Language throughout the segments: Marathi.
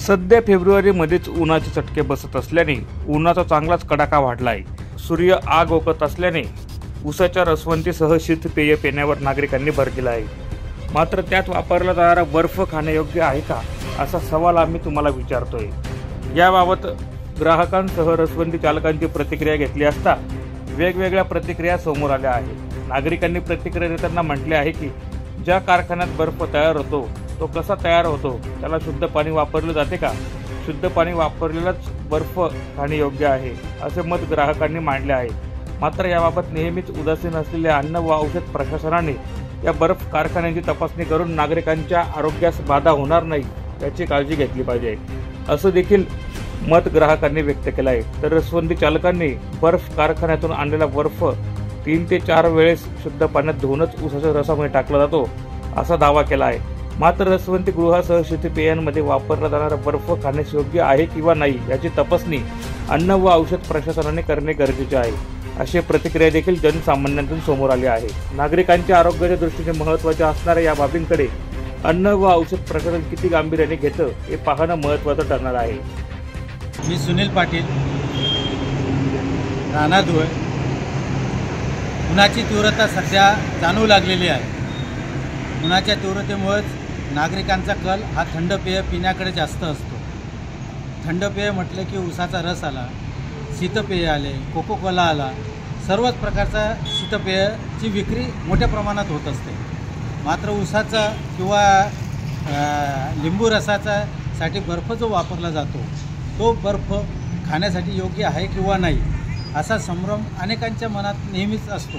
सध्या फेब्रुवारीमध्येच उन्हाचे चटके बसत असल्याने उन्हाचा चांगलाच कडाका वाढलाय। सूर्य आग ओकत असल्याने उसाच्या रसवंतीसह शीतपेय पिण्यावर नागरिकांनी भर दिला आहे। मात्र त्यात वापरला जाणारा बर्फ खाण्यायोग्य आहे का, असा सवाल आम्ही तुम्हाला विचारतोय। याबाबत ग्राहकांसह रसवंती चालकांची प्रतिक्रिया घेतली असता वेगवेगळ्या प्रतिक्रिया समोर आल्या आहेत। नागरिकांनी प्रतिक्रिया देताना म्हटले आहे की ज्या कारखान्यात बर्फ तयार होतो तो कसा तयार होतो, त्याला शुद्ध पाणी वापरले जाते का, शुद्ध पाणी वापरलेलाच बर्फ खाणे योग्य आहे, असे मत ग्राहकांनी मांडले आहे। मात्र याबाबत नेहमीच उदासीन असलेल्या अन्न व औषध प्रशासनाने या बर्फ कारखान्यांची तपासणी करून नागरिकांच्या आरोग्यास बाधा होणार नाही याची काळजी घेतली पाहिजे, असं देखील मत ग्राहकांनी व्यक्त केलं आहे। तर रसवंती चालकांनी बर्फ कारखान्यातून आणलेला बर्फ 3 ते 4 वेळेस शुद्ध पाण्यात धुवूनच उसाच्या रसामध्ये टाकला जातो असा दावा केला आहे। मात्र रसवंती गृहासह शीतपेयांमध्ये वापरला जाणारा बर्फ खाण्यास योग्य आहे किंवा नाही याची तपासणी अन्न व औषध प्रशासनाने करणे गरजेचे आहे, अशी प्रतिक्रिया देखील जनसामान्यांतून समोर आली आहे। नागरिकांच्या आरोग्याच्या दृष्टीने महत्त्वाच्या असणाऱ्या या बाबींकडे अन्न व औषध प्रशासन किती गांभीर्याने घेतं हे पाहणं महत्त्वाचं ठरणार आहे। मी सुनील पाटील, राणा धुळे। उन्हाची तीव्रता सध्या जाणवू लागलेली आहे। उन्हाच्या तीव्रतेमुळेच नागरिकांचा कल हा थंड पेय पिण्याकडे जास्त असतो। थंड पेय म्हटलं की उसाचा रस आला, शीतपेय आले, कोको कोला आला, सर्वच प्रकारचा शीतपेयची विक्री मोठ्या प्रमाणात होत असते। मात्र उसाचा किंवा लिंबू रसाचा साठी बर्फ जो वापरला जातो तो बर्फ खाण्यासाठी योग्य आहे किंवा नाही असा संभ्रम अनेकांच्या मनात नेहमीच असतो।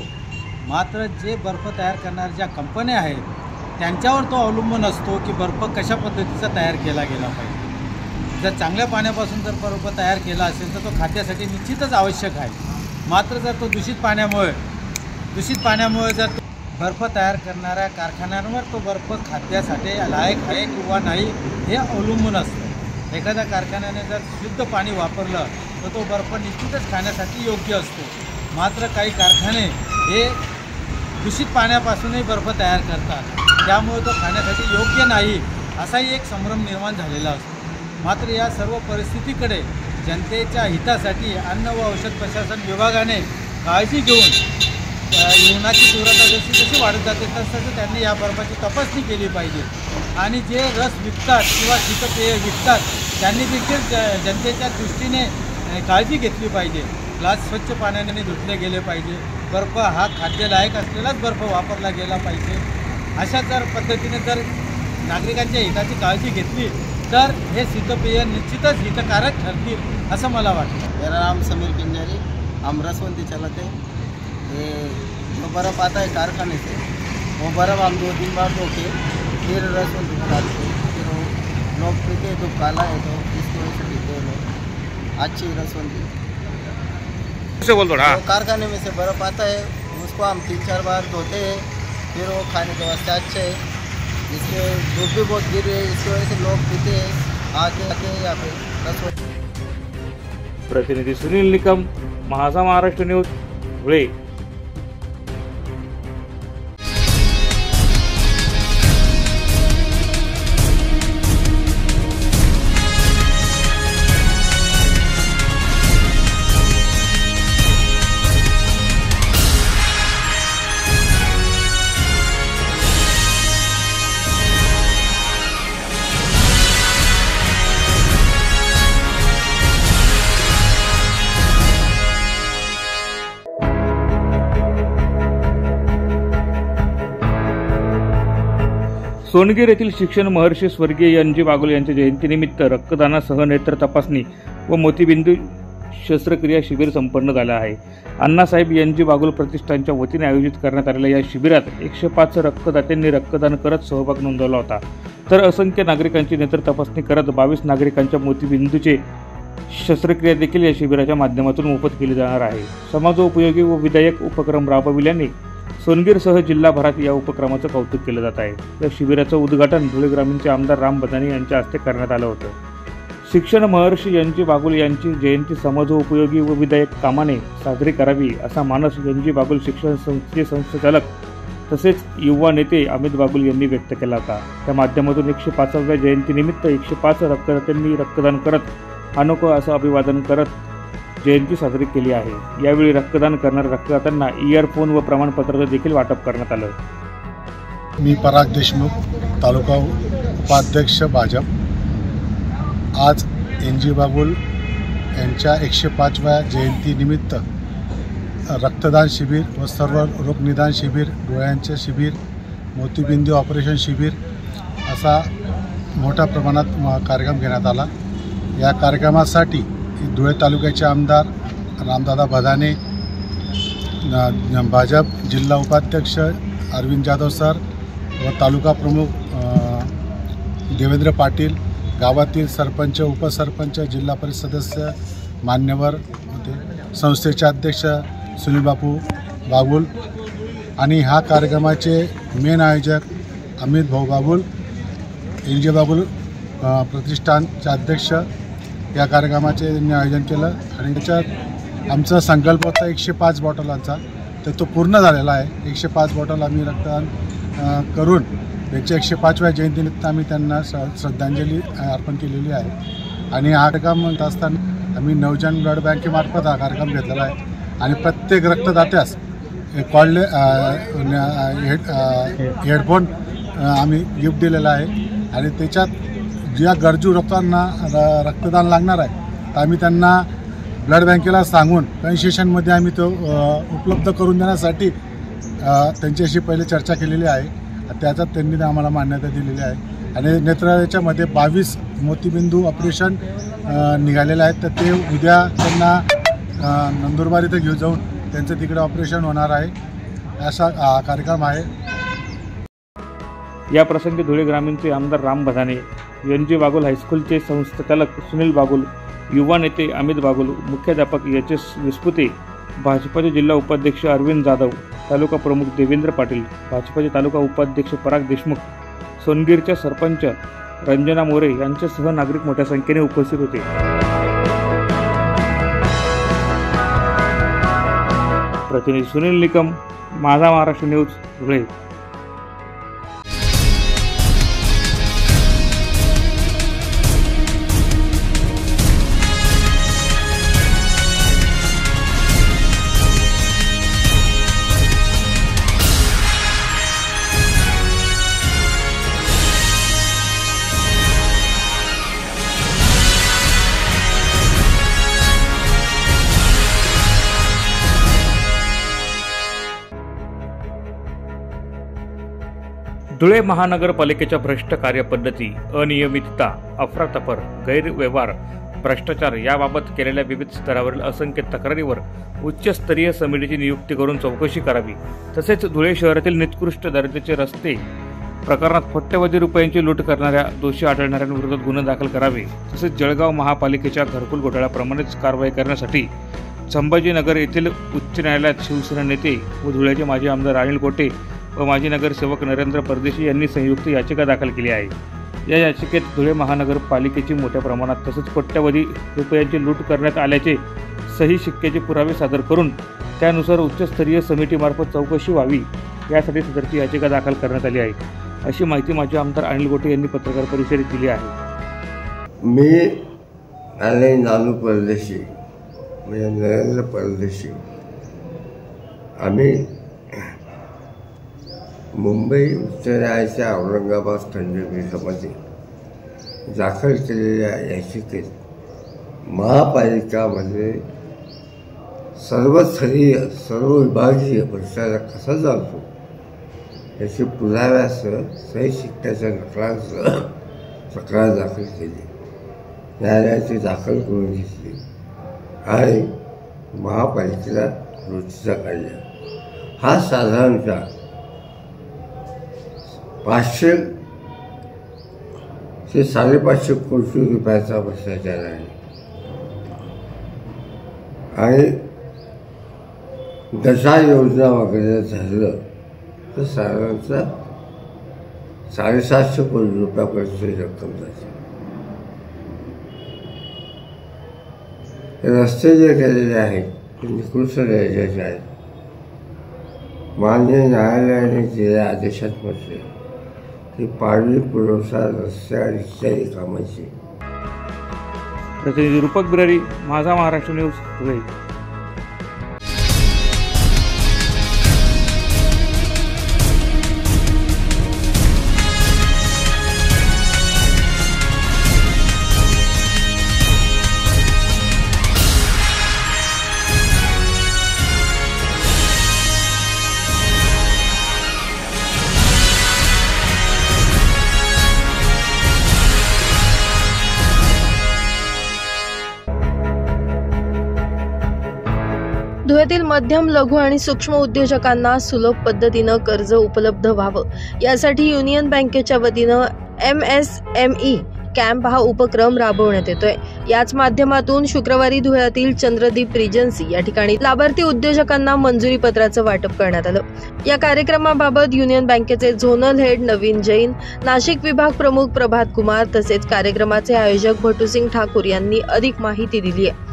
मात्र जे बर्फ तयार करणाऱ्या ज्या कंपन्या आहेत त्यांच्यावर तो अवलंबून असतो की बर्फ कशा पद्धतीचा तयार केला गेला पाहिजे। जर चांगल्या पाण्यापासून जर बर्फ तयार केला असेल तर तो खाद्यासाठी निश्चितच आवश्यक आहे। मात्र जर तो दूषित पाण्यामुळे जर बर्फ तयार करणाऱ्या कारखान्यांवर तो बर्फ खाद्यासाठी लायक आहे किंवा नाही हे अवलंबून असतं। एखाद्या कारखान्याने जर शुद्ध पाणी वापरलं तर तो बर्फ निश्चितच खाण्यासाठी योग्य असतो। मात्र काही कारखाने हे दूषित पाण्यापासूनही बर्फ तयार करतात, त्यामुळे तो खाण्यासाठी योग्य नाही असाही एक संभ्रम निर्माण झालेला असतो। मात्र या सर्व परिस्थितीकडे जनतेच्या हितासाठी अन्न व औषध प्रशासन विभागाने काळजी घेऊन उन्हाची तीव्रता जशी वाढत जाते तसं त्यांनी या बर्फाची तपासणी केली पाहिजे आणि जे रस विकतात किंवा शीतपेय विकतात त्यांनी देखील जनतेच्या दृष्टीने काळजी घेतली पाहिजे। ग्लास स्वच्छ पाण्याने धुतले गेले पाहिजे, बर्फ हा खाद्यलायक असलेलाच बर्फ वापरला गेला पाहिजे। अशा जर पद्धतीने जर नागरिकांच्या हिताची काळजी घेतली तर हे शीतपेय निश्चितच हितकारक ठरतील असं मला वाटतं। मेरा नाम समीर किन्यारी, हम रसवंती चालक है। ये जो बर्फ़ आता है कारखाने से वो बर्फ़ हम 2-3 बार धो के फिर रसवंती में डालते हैं, फिर वो लोग पीते तो काला है तो इसकी वजह से पीते हैं लोग। अच्छी रसवंती से बोल थोड़ा। तो कारखाने में से बर्फ़ आता है उसको हम 3-4 बार धोते हैं, फिर वो खाने के वास्ते अच्छे है। इसके धूप भी बहुत गिर रही है, इसकी वजह से लोग पीते हैं आके यहाँ पे रसवंती। प्रतिनिधी सुनील निकम, महासा महाराष्ट्र न्यूज, धुळे। सोनगीर येथील शिक्षण महर्षी स्वर्गीय एन.जी. बागुल यांच्या जयंतीनिमित्त रक्तदानासह नेत्र तपासणी व मोतीबिंदू शस्त्रक्रिया शिबिर संपन्न झालं आहे। अण्णासाहेब एन.जी. बागुल प्रतिष्ठानच्या वतीने आयोजित करण्यात आलेल्या या शिबिरात 105 रक्तदात्यांनी रक्तदान करत सहभाग नोंदवला होता। तर असंख्य नागरिकांची नेत्र तपासणी करत 22 नागरिकांच्या मोतीबिंदूचे शस्त्रक्रिया देखील या शिबिराच्या माध्यमातून मोफत केली जाणार आहे। समाजोपयोगी व विधायक उपक्रम राबविल्याने सोनगीरसह जिल्हाभरात या उपक्रमाचं कौतुक केलं जात आहे। या शिबिराचं उद्घाटन धुळे ग्रामीणचे आमदार राम बदानी यांच्या हस्ते करण्यात आलं होतं। शिक्षण महर्षी एन.जी. बागुल यांची जयंती समाजोपयोगी व विधायक कामाने साजरी करावी असा मानस एन.जी. बागुल शिक्षण संस्थेचे संचालक तसेच युवा नेते अमित बागुल यांनी व्यक्त केला होता। त्या माध्यमातून 105व्या जयंतीनिमित्त 105 रक्तदात्यांनी रक्तदान करत अनोखं असं अभिवादन करत जयंती साजरी केली आहे। यावेळी रक्तदान करणाऱ्या रक्तदात्यांना इयरफोन व प्रमाणपत्राचं देखील वाटप करण्यात आलं। मी पराग देशमुख, तालुका उपाध्यक्ष भाजप। आज NG बागुल यांच्या 105व्या जयंतीनिमित्त रक्तदान शिबिर व सर्व रोग निदान शिबिर, डोळ्यांचे शिबिर, मोतीबिंदू ऑपरेशन शिबिर असा मोठ्या प्रमाणात कार्यक्रम घेण्यात आला। या कार्यक्रमासाठी धुळे तालुक्याचे आमदार रामदादा भदाने, भाजप जिल्हा उपाध्यक्ष अरविंद जाधव सर व तालुका प्रमुख देवेंद्र पाटील, गावातील सरपंच, उपसरपंच, जिल्हा परिषद सदस्य मान्यवर होते, संस्थेचे अध्यक्ष सुनील बापू बागुल आणि ह्या कार्यक्रमाचे मेन आयोजक अमित भाऊ बागुल, NG बागुल प्रतिष्ठानचे अध्यक्ष या कार्यक्रमाचे आयोजन केलं। आणि त्याच्यात आमचा संकल्प होता 105 बॉटलांचा, तर तो पूर्ण झालेला आहे। 105 बॉटल आम्ही रक्तदान करून त्यांच्या 105व्या जयंतीनिमित्त आम्ही त्यांना श्रद्धांजली अर्पण केलेली आहे। आणि हा कार्यक्रम म्हणत असताना आम्ही नवजन ब्लड बँकेमार्फत हा कार्यक्रम घेतलेला आहे आणि प्रत्येक रक्तदात्यास कॉल्ड हेडफोन आम्ही गिफ्ट दिलेला आहे। आणि त्याच्यात ज्या गरजू लोकांना रक्तदान लागणार आहे तर आम्ही त्यांना ब्लड बँकेला सांगून कन्सेशनमध्ये आम्ही तो उपलब्ध करून देण्यासाठी त्यांच्याशी पहिले चर्चा केलेली आहे। त्याच्यात त्यांनी आम्हाला मान्यता दिलेली आहे। आणि नेत्रालयाच्यामध्ये 22 मोतीबिंदू ऑपरेशन निघालेले आहेत, तर ते उद्या त्यांना नंदुरबार इथं घेऊन जाऊन त्यांचं तिकडे ऑपरेशन होणार आहे, असा कार्यक्रम आहे। या प्रसंगी धुळे ग्रामीणचे आमदार राम भदाने, NG बागुल हायस्कूलचे संस्थाचालक सुनील बागुल, युवा नेते अमित बागुल, मुख्याध्यापक HS विस्पुते, भाजपाचे जिल्हा उपाध्यक्ष अरविंद जाधव, तालुका प्रमुख देवेंद्र पाटील, भाजपाचे तालुका उपाध्यक्ष पराग देशमुख, सोनगीरच्या सरपंच रंजना मोरे यांच्यासह नागरिक मोठ्या संख्येने उपस्थित होते। प्रतिनिधी सुनील निकम, माझा महाराष्ट्र न्यूज, धुळे। धुळे महानगरपालिकेच्या भ्रष्ट कार्यपद्धती, अनियमितता, अफरातफर, गैरव्यवहार, भ्रष्टाचार याबाबत केलेल्या विविध स्तरावरील असंख्य तक्रारीवर उच्चस्तरीय समितीची नियुक्ती करून चौकशी करावी। तसेच धुळे शहरातील निकृष्ट दर्जाचे रस्ते प्रकरणात कोट्यवधी रुपयांची लूट करणाऱ्या दोषी आढळणाऱ्यांविरोधात गुन्हे दाखल करावे। तसेच जळगाव महापालिकेच्या घरकुल घोटाळ्याप्रमाणेच कारवाई करण्यासाठी संभाजीनगर येथील उच्च न्यायालयात शिवसेना नेते व धुळ्याचे माजी आमदार अनिल गोटे व माजी नगरसेवक नरेंद्र परदेशी यांनी संयुक्त याचिका दाखल केली आहे। या याचिकेत धुळे महानगरपालिकेची मोठ्या प्रमाणात तसेच कोट्यवधी रुपयांची लूट करण्यात आल्याचे सही शिक्क्याचे पुरावे सादर करून त्यानुसार उच्चस्तरीय समितीमार्फत चौकशी व्हावी यासाठी सदरची याचिका दाखल करण्यात आली आहे, अशी माहिती माजी आमदार अनिल गोटे यांनी पत्रकार परिषदेत दिली आहे। मी आणि नानू परदेशी म्हणजे नरेंद्र परदेशी आम्ही मुंबई उच्च न्यायालयाच्या औरंगाबाद खंडपीठामध्ये दाखल केलेल्या याचिकेत महापालिकामध्ये सर्वस्तरीय सर्व विभागीय भ्रष्टाचार कसा चालतो याची पुराव्यासह सही शिक्क्याच्या नकलांसह तक्रार दाखल केली, न्यायालयाची दाखल करून घेतली आणि महापालिकेला नोटिसा काढल्या। हा साधारणतः 500 ते 550 कोटी रुपयाचा भ्रष्टाचार आहे आणि दशा योजना वगैरे झालं तर साधारणतः 750 कोटी रुपयापर्यंत रक्कम जाते। रस्ते जे केलेले आहेत ते निकृष्ट दर्जाचे आहेत मान्य न्यायालयाने दिलेल्या आदेशात म्हटले की पाणी पुरवठा रस्ते आणि इत्यादी कामाची. प्रतिनिधी रूपक बिरारी, माझा महाराष्ट्र न्यूज, धुळे. धुळ्यातील मध्यम, लघु आणि सूक्ष्म उद्योजकांना सुलभ पद्धतीनं कर्ज उपलब्ध व्हावं यासाठी युनियन बँकेच्या वतीनं MSME कॅम्प हा उपक्रम राबवण्यात येतोय. याच माध्यमातून शुक्रवारी धुळ्यातील चंद्रदीप रिजन्सी या ठिकाणी लाभार्थी उद्योजकांना मंजुरी पत्राचं वाटप करण्यात आलं. या कार्यक्रमाबाबत युनियन बँकेचे झोनल हेड नवीन जैन, नाशिक विभाग प्रमुख प्रभात कुमार तसेच कार्यक्रमाचे आयोजक भटूसिंग ठाकूर यांनी अधिक माहिती दिली आहे.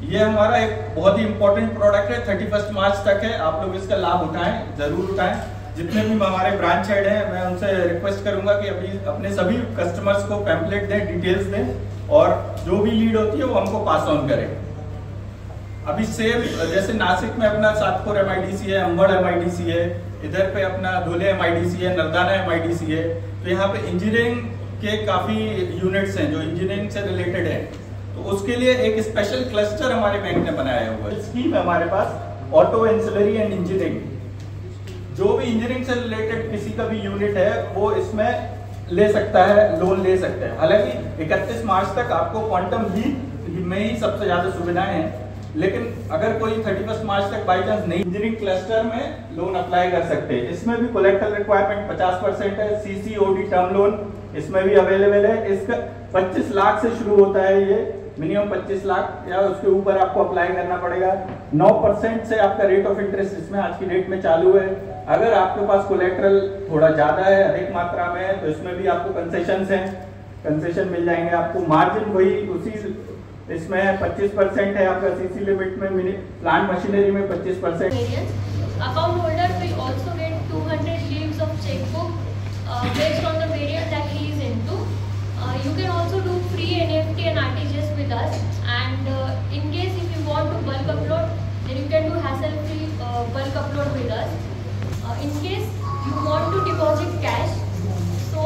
ये हमारा एक बहुत ही इम्पोर्टेंट प्रोडक्ट है. 31 मार्च तक है. आप लोग इसका लाभ उठाएं, जरूर उठाएं. जितने भी हमारे ब्रांच हेड हैं, मैं उनसे रिक्वेस्ट करूंगा कि अभी अपने सभी कस्टमर्स को पैम्पलेट दें, डिटेल्स दें और जो भी लीड होती है वो हमको पास ऑन करें. अभी सेम जैसे नासिक में अपना सातपुर MIDC है, अंबड़ MIDC है, इधर पे अपना धुले MIDC है, नरदाना MIDC है. तो यहाँ पे इंजीनियरिंग के काफी यूनिट्स हैं जो इंजीनियरिंग से रिलेटेड है. तो उसके लिए एक स्पेशल क्लस्टर हमारे बैंक ने बनाया हुआ है. स्कीम है हमारे pass auto ancillary end engineering. जो भी इंजीनियरिंग से रिलेटेड किसी का भी यूनिट है वो इसमें ले सकता है, लोन ले सकता है. हालांकि 31 मार्च तक आपको क्वांटम लीड में ही सबसे ज्यादा सुविधाएं हैं, लेकिन अगर कोई 31 मार्च तक बाई चांस नहीं इंजीनियरिंग क्लस्टर में लोन अप्लाई कर सकते हैं. इसमें भी कोलेक्टर रिक्वायरमेंट 50% है. CCOD टर्म लोन इसमें भी अवेलेबल है. इसका 25 लाख से शुरू होता है. ये मिनिमम 25 लाख या उसके ऊपर आपको अप्लाई करना पड़ेगा. 9% से आपका रेट ऑफ इंटरेस्ट इसमें आज की डेट में चालू है. अगर आपके पास कोलेट्रल थोड़ा ज्यादा है, अधिक मात्रा में है, तो इसमें भी आपको कंसेशंस हैं, कंसेशन मिल जाएंगे आपको. मार्जिन वही उसी इसमें 25% है आपका CC लिमिट में. प्लांट मशीनरी में 25%. Account holder will also get 200 leaves of checkbook based on the variant that he is into. You can also do free NFT and RTGS with us, and in case if you want to bulk upload, then you can do hassle-free bulk upload with us. In case you want to deposit cash, so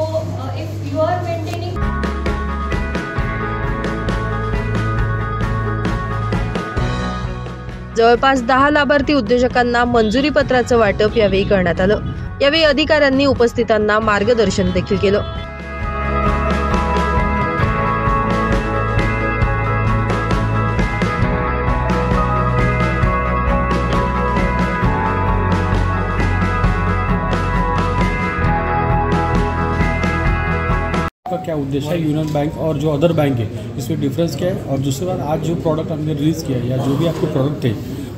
if you are maintaining जवळपास 10 लाभार्थी उद्योजकांना मंजुरी पत्राचं वाटप यावेळी करण्यात आलं. यावेळी अधिकाऱ्यांनी उपस्थितांना मार्गदर्शन देखील केलं. का क्या उद्देश्य है यूनियन बैंक और जो अदर बैंक है, इसमें डिफरेंस क्या है? और दूसरी बात, आज जो प्रोडक्ट हमने रिलीज़ किया या जो भी आपके प्रोडक्ट थे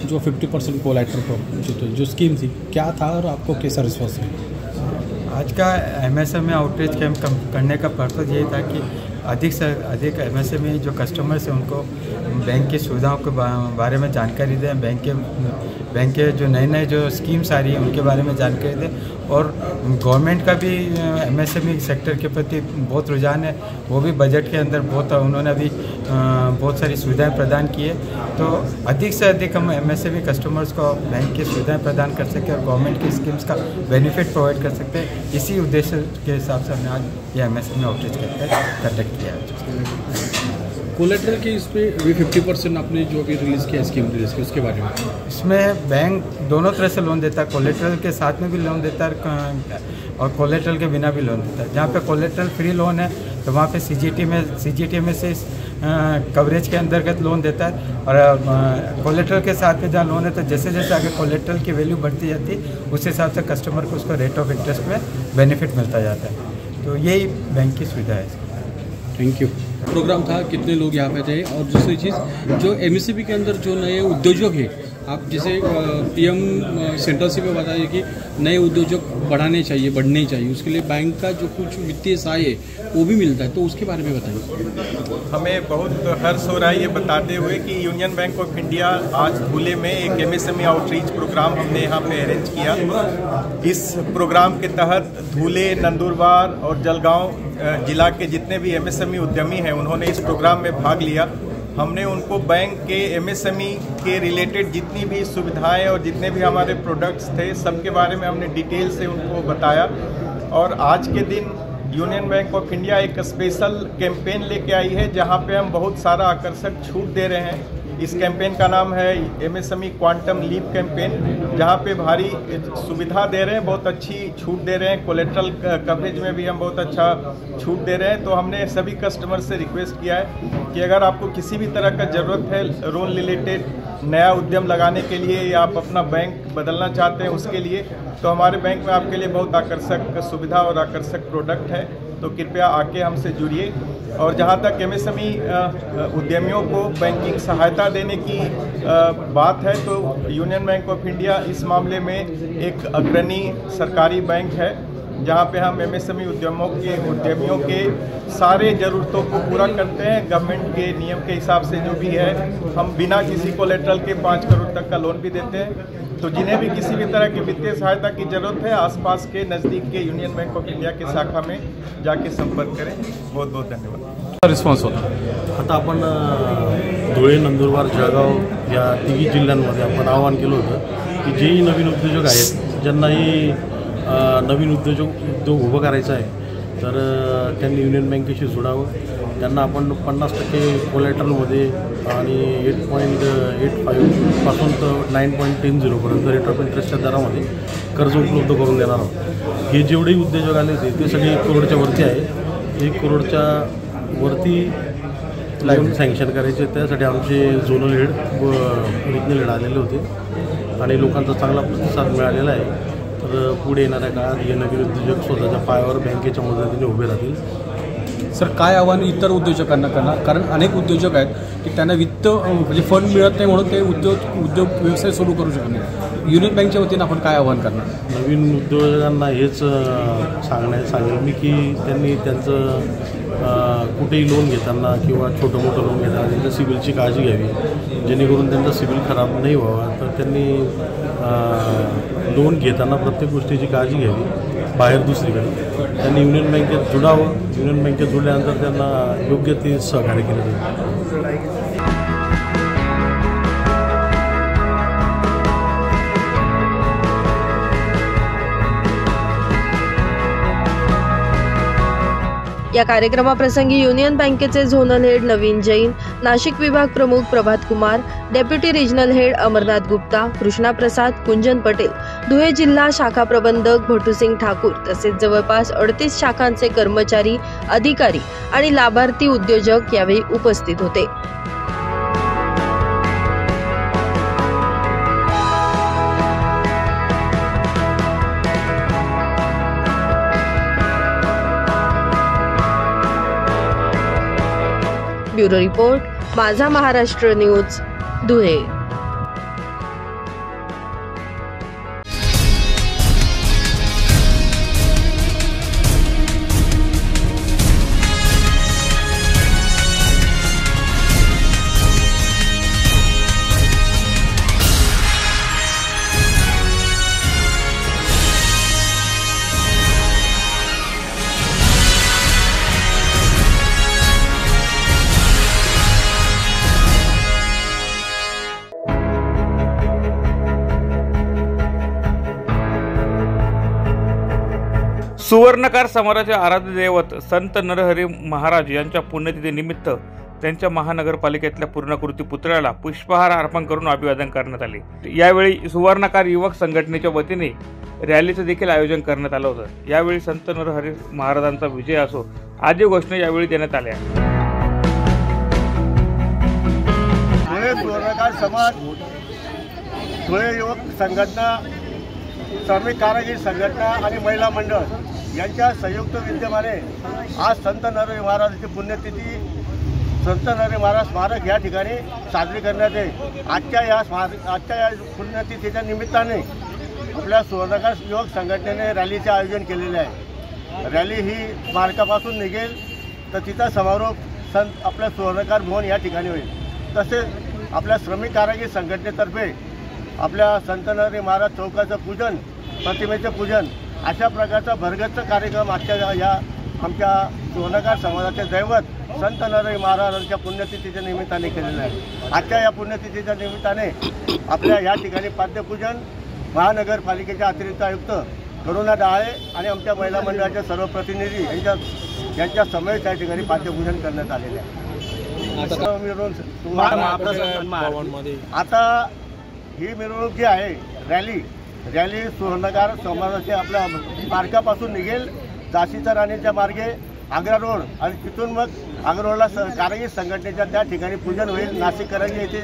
जो 50% कोलैटरल जो स्कीम थी, क्या था और आपको कैसा रिस्पॉन्स है? आज का MSME आउटरीच कैंप करने का पर्पज़ ये था कि अधिक से अधिक MSME जो कस्टमर्स हैं उनको बैंक की सुविधाओं के बारे में जानकारी दें, बैंक के जो नए जो स्कीम्स आ रही हैं उनके बारे में जानकारी दें. और गवर्नमेंट का भी MSME सेक्टर के प्रति बहुत रुझान है. वो भी बजट के अंदर उन्होंने अभी बहुत सारी सुविधाएं प्रदान की है. तो अधिक से अधिक हम MSME कस्टमर्स को बैंक की सुविधाएं प्रदान कर सकें और गवर्नमेंट की स्कीम्स का बेनिफिट प्रोवाइड कर सकते हैं. इसी उद्देश्य के हिसाब से हमने आज ये MSME आउटरीच कंडक्ट किया है. कोलेट्रल के इस पर भी 50% आपने जो भी रिलीज़ किया, स्कीम रिलीज़ की, उसके बारे में? इसमें बैंक दोनों तरह से लोन देता है. कोलेट्रल के साथ में भी लोन देता है और कोलेट्रल के बिना भी लोन देता है. जहाँ पे कोलेट्रल फ्री लोन है तो वहाँ पे CGT में से कवरेज के अंतर्गत लोन देता है. और कोलेट्रल के साथ में जहाँ लोन है तो जैसे जैसे आगे कोलेट्रल की वैल्यू बढ़ती जाती है उस हिसाब से कस्टमर को उसका रेट ऑफ इंटरेस्ट में बेनिफिट मिलता जाता है. तो यही बैंक की सुविधा है. Thank you. प्रोग्राम था, कितने लोग यहाँ पे थे? और दूसरी चीज़, जो MSME के अंदर जो नए उद्योजक है आप जैसे पीएम सेंट्रल से भी बताइए कि नए उद्योजक बढ़ने चाहिए, उसके लिए बैंक का जो कुछ वित्तीय सहाय है वो भी मिलता है, तो उसके बारे में बताइए। हमें बहुत हर्ष हो रहा है ये बताते हुए कि यूनियन बैंक ऑफ इंडिया आज धुले में एक MSME आउटरीच प्रोग्राम हमने यहाँ पे अरेंज किया। इस प्रोग्राम के तहत धुले, नंदुरबार और जलगांव जिला के जितने भी MSME उद्यमी हैं उन्होंने इस प्रोग्राम में भाग लिया। हमने उनको बैंक के MSME के रिलेटेड जितनी भी सुविधाएं और जितने भी हमारे प्रोडक्ट्स थे सबके बारे में हमने डिटेल से उनको बताया। और आज के दिन यूनियन बैंक ऑफ इंडिया एक स्पेशल कैंपेन लेके आई है जहां पे हम बहुत सारा आकर्षक छूट दे रहे हैं। इस कैंपेन का नाम है MSME क्वांटम लीप कैंपेन, जहां पे भारी सुविधा दे रहे हैं, बहुत अच्छी छूट दे रहे हैं। कोलेट्रल कवरेज में भी हम बहुत अच्छा छूट दे रहे हैं। तो हमने सभी कस्टमर से रिक्वेस्ट किया है कि अगर आपको किसी भी तरह का ज़रूरत है लोन रिलेटेड, नया उद्यम लगाने के लिए या आप अपना बैंक बदलना चाहते हैं उसके लिए, तो हमारे बैंक में आपके लिए बहुत आकर्षक सुविधा और आकर्षक प्रोडक्ट है। तो कृपया आके हमसे जुड़िए। और जहाँ तक MSME उद्यमियों को बैंकिंग सहायता देने की बात है तो यूनियन बैंक ऑफ इंडिया इस मामले में एक अग्रणी सरकारी बैंक है, जहाँ पे हम MSME उद्यमियों के सारे ज़रूरतों को पूरा करते हैं। गवर्नमेंट के नियम के हिसाब से जो भी है हम बिना किसी कोलेट्रल के 5 करोड़ तक का लोन भी देते हैं। तो जिन्हें भी किसी भी तरह की वित्तीय सहायता की जरूरत है आसपास के नज़दीक के यूनियन बैंक ऑफ इंडिया के शाखा में जाके संपर्क करें। बहुत बहुत धन्यवाद। रिस्पॉन्स होता आता आपण धुळे, नंदुरबार, जळगाव या तिघी जिल्ह्यांमध्ये आपण आवाहन केलं होतं की जेही नवीन उद्योजक आहेत, ज्यांनाही नवीन उद्योग उभं करायचं आहे तर त्यांनी युनियन बँकेशी जोडावं। त्यांना आपण 50% कोलॅटरलमध्ये आणि 8.85 पासून तर 9.10 पर्यंत रेट ऑफ इंटरेस्टच्या दरामध्ये कर्ज उपलब्ध करून देणार आहोत। हे जेवढे उद्योजक आले ते सगळे 1 करोडच्या वरती आहे। 1 करोडच्या वरती लोन सँक्शन करायचे, त्यासाठी आमचे झोनल हेड व रिजनल हेड आलेले होते आणि लोकांचा चांगला प्रतिसाद मिळालेला आहे। तर पुढे येणाऱ्या काळात हे नवीन उद्योजक स्वतःच्या पायावर बँकेच्या मदतीने उभे राहतील। सर, काय आव्हान इतर उद्योजकांना करणार, कारण अनेक उद्योजक आहेत की त्यांना वित्त म्हणजे फंड मिळत नाही म्हणून ते उद्योग व्यवसाय सुरू करू शकत नाही। युनियन बँकच्या वतीनं आपण काय आव्हान करणार? नवीन उद्योजकांना हेच सांगेल मी की त्यांनी त्यांचं कुठेही लोन घेताना किंवा छोटं मोठं लोन घेताना त्यांच्या सिबिलची काळजी घ्यावी, जेणेकरून त्यांचा सिबिल खराब नाही व्हावा। तर त्यांनी लोन घेताना प्रत्येक गोष्टीची काळजी घ्यावी बाहेर दुसरीकडे। त्यांनी युनियन बँकेत जोडावं। युनियन बँकेत जोडल्यानंतर त्यांना योग्य ते सहकार्य केलं जाईल। या कार्यक्रमाप्रसंगी युनियन बँकेचे झोनल हेड नवीन जैन, नाशिक विभाग प्रमुख Prabhat Kumar, deputy regional head Amarnath Gupta, Krishna Prasad, Kunjan Patel, Dhule जिल्हा शाखा प्रबंधक भटूसिंग ठाकूर तसेच जवळपास 38 शाखांचे कर्मचारी, अधिकारी आणि लाभार्थी उद्योजक यावेळी उपस्थित होते। ब्युरो रिपोर्ट, माझा महाराष्ट्र न्यूज, धुळे। सुवर्णकार समाजाचे आराध्य दैवत संत नरहरी महाराज यांच्या पुण्यतिथीनिमित्त त्यांच्या महानगरपालिकेतल्या पूर्णाकृती पुतळ्याला पुष्पहार अर्पण करून अभिवादन करण्यात आले। यावेळी सुवर्णकार युवक संघटनेच्या वतीने रॅलीचं देखील आयोजन करण्यात आलं होतं। यावेळी संत नरहरी महाराजांचा विजय असो आदी घोषणा यावेळी देण्यात आल्या। धुळे सुवर्णकार समाज, धुळे युवक संघटना, श्रमिक कारागीर संघटना आणि महिला मंडळ यांच्या संयुक्त विद्यमाने आज संत नरहरी महाराजांची पुण्यतिथी संत नरहरी महाराज स्मारक या ठिकाणी साजरी करण्यात येईल। आजच्या या पुण्यतिथीच्या निमित्ताने आपल्या सुवर्णकार युवक संघटनेने रॅलीचे आयोजन केलेले आहे। रॅली ही स्मारकापासून निघेल तर तिचा समारोप आपल्या सुवर्णकार भवन या ठिकाणी होईल। तसेच आपल्या श्रमिक कारागीर संघटनेतर्फे आपल्या संत नरहरी महाराज चौकाचं पूजन, प्रतिमेचं पूजन अशा प्रकारचा भरगच्च कार्यक्रम आमच्या सुवर्णकार समाजाचे दैवत संत नरहरी महाराजांच्या पुण्यतिथीच्या निमित्ताने केलेलं आहे। आजच्या या पुण्यतिथीच्या निमित्ताने आपल्या या ठिकाणी पाद्यपूजन महानगरपालिकेचे अतिरिक्त आयुक्त करुणा डाळे आणि आमच्या महिला मंडळाचे सर्व प्रतिनिधी यांच्या समेत या ठिकाणी पाद्यपूजन करण्यात आलेले आहे। आता ही मिरवणूक जी आहे रॅली सुवर्णकार समाजाच्या आपल्या स्मारकापासून निघेल, झाशीच्या राणीच्या मार्गे आग्रा रोड आणि तिथून मग आग्रा रोडला कारागीर संघटनेच्या त्या ठिकाणी पूजन होईल। नाशिक करंजी येथे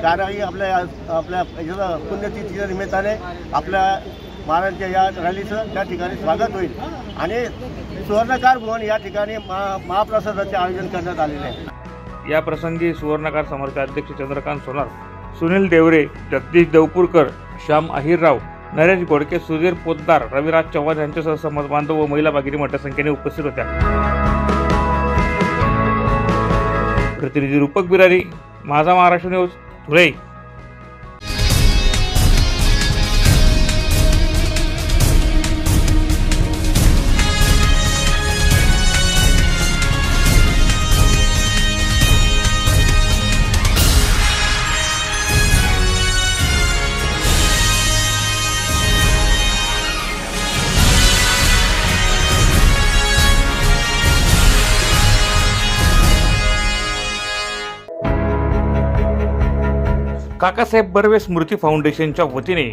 कारागीर आपल्या पुण्यतिथीच्या निमित्ताने आपल्या महाराजांच्या या रॅलीचं त्या ठिकाणी स्वागत होईल आणि सुवर्णकार भवन या ठिकाणी महाप्रसादाचे आयोजन करण्यात आलेले आहे। या प्रसंगी सुवर्णकार समाजाचे अध्यक्ष चंद्रकांत सोनार, सुनील देवरे, जगदीश देवपूरकर, श्याम अहिरराव, नरेश गोडके, सुधीर पोतदार, रविराज चव्हाण यांच्यासह समाज बांधव व महिला भगिनी मोठ्या संख्येने उपस्थित होत्या। प्रतिनिधी रूपक बिरारी, माझा महाराष्ट्र न्यूज, धुळे। काकासाहेब बर्वे स्मृती फाउंडेशनच्या वतीने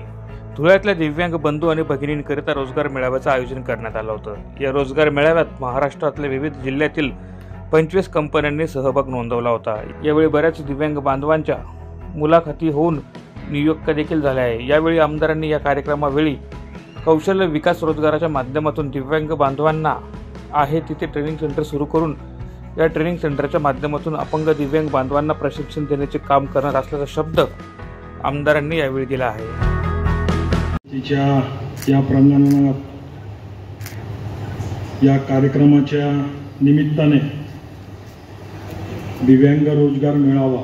धुळ्यातल्या दिव्यांग बंधू आणि भगिनींकरिता रोजगार मेळाव्याचं आयोजन करण्यात आलं होतं। या रोजगार मेळाव्यात महाराष्ट्रातल्या विविध जिल्ह्यातील 25 कंपन्यांनी सहभाग नोंदवला होता। यावेळी बऱ्याच दिव्यांग बांधवांच्या मुलाखती होऊन नियुक्त्या देखील झाल्या आहे। यावेळी आमदारांनी या कार्यक्रमावेळी कौशल्य विकास रोजगाराच्या माध्यमातून दिव्यांग बांधवांना आहे तिथे ट्रेनिंग सेंटर सुरू करून या ट्रेनिंग सेंटरच्या माध्यमातून अपंग दिव्यांग बांधवांना प्रशिक्षण देण्याचे काम करणार असल्याचा शब्द आमदारांनी यावेळी दिला आहे। या प्रांगणात या कार्यक्रमाच्या निमित्ताने दिव्यांग रोजगार मेळावा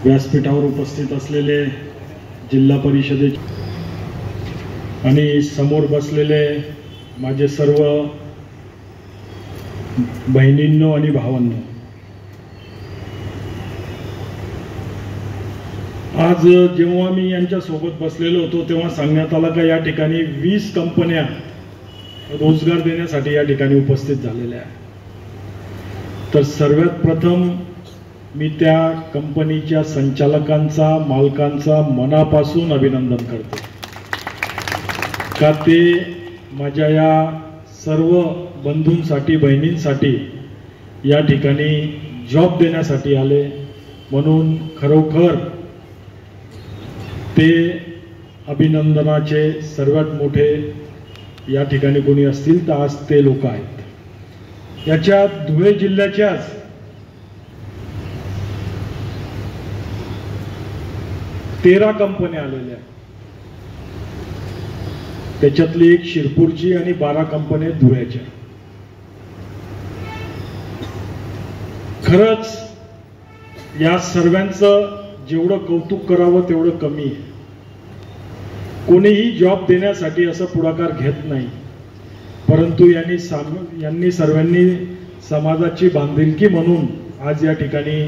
व्यासपीठावर उपस्थित असलेले जिल्हा परिषदेचे आणि समोर बसलेले माझे सर्व बहिणींनो आणि भावांनो, आज जेव्हा मी यांच्या सोबत बसलेलो होतो तेव्हा सांगण्यात आलं का या ठिकाणी 20 कंपन्या रोजगार देण्यासाठी या ठिकाणी उपस्थित झालेल्या आहेत। तर सर्वात प्रथम मी त्या कंपनीच्या संचालकांचा, मालकांचा मनापासून अभिनंदन करतो का ते माझ्या या सर्व बंधूंसाठी, बहिणींसाठी या ठिकाणी जॉब देण्यासाठी आले। म्हणून खरोखर ते अभिनंदनाचे सर्वात मोठे या ठिकाणी कोणी असतील तर आज ते लोक आहेत। याच्यात धुळे जिल्ह्याच्याच 13 कंपन्या आलेल्या आहेत, त्याच्यातली एक शिरपूरची आणि 12 कंपन्या धुळ्याच्या। खरंच या सर्वांचं जेवढं कौतुक करावं तेवढं कमी आहे। कोणीही जॉब देण्यासाठी असं पुढाकार घेत नाही, परंतु यांनी सर्वांनी समाजाची बांधिलकी म्हणून आज या ठिकाणी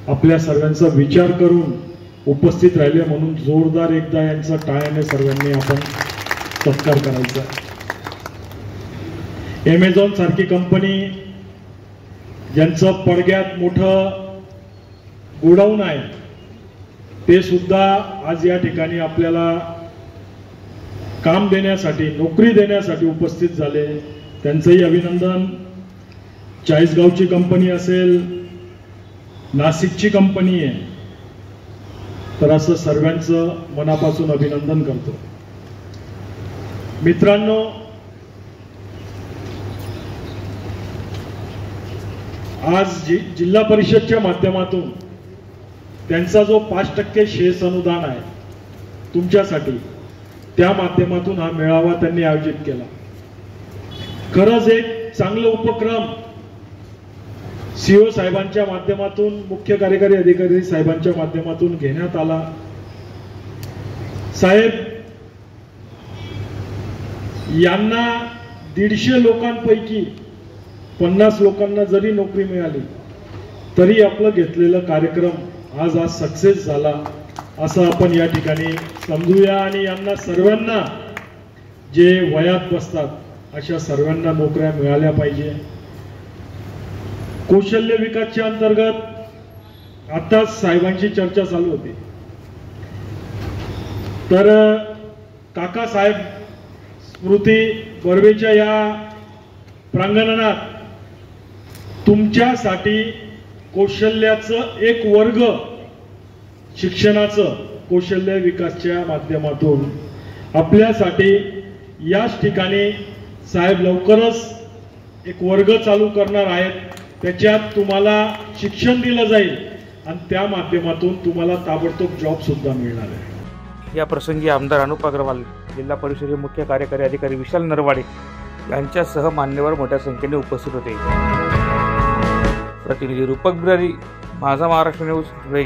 आपल्या सर्वांचा विचार करून उपस्थित राहिले। म्हणून जोरदार एकदा यांचा टाळ्याने सर्वांनी आपण सत्कार करायचा। ॲमेझॉन सारखी कंपनी ज्यांचं पडग्यात मोठं गोडाऊन आहे ते सुद्धा आज या ठिकाणी आपल्याला काम देण्यासाठी, नोकरी देण्यासाठी उपस्थित झाले, त्यांचंही अभिनंदन। चाळीसगावची कंपनी असेल, नाशिकची कंपनी आहे, तर असं सर्वांचं मनापासून अभिनंदन करतो। मित्रांनो, आज जिल्हा परिषदच्या माध्यमातून त्यांचा जो 5% शेअर्स अनुदान आहे तुमच्यासाठी, त्या माध्यमातून हा मेळावा त्यांनी आयोजित केला. खरंच एक चांगला उपक्रम CEO साहेबांच्या माध्यमातून, मुख्य कार्यकारी अधिकारी साहेबांच्या माध्यमातून घेण्यात आला. साहेब यांना 150 लोकांपैकी 50 लोकांना जरी नोकरी मिळाली तरी आपलं घेतलेलं कार्यक्रम आज सक्सेस झाला असं आपण या ठिकाणी समजूया. आणि यांना सर्वांना जे वयात बसतात अशा सर्वांना नोकऱ्या मिळाल्या पाहिजे. कौशल्य विकासच्या अंतर्गत आताच साहेबांची चर्चा चालू होती, तर काकासाहेब स्मृती बर्वेच्या या प्रांगणात तुमच्यासाठी कौशल्याचं एक वर्ग, शिक्षणाचं कौशल्य विकासच्या माध्यमातून आपल्यासाठी याच ठिकाणी साहेब लवकरच एक वर्ग चालू करणार आहेत. त्याच्यात तुम्हाला शिक्षण दिलं जाईल आणि त्या माध्यमातून तुम्हाला ताबडतोब जॉब सुद्धा मिळणार आहे. या प्रसंगी आमदार अनुप अग्रवाल, जिल्हा परिषदेचे मुख्य कार्यकारी अधिकारी विशाल नरवाडे यांच्यासह मान्यवर मोठ्या संख्येने उपस्थित होते. प्रतिनिधी रूपक बिरारी, माझा महाराष्ट्र न्यूज, धुळे.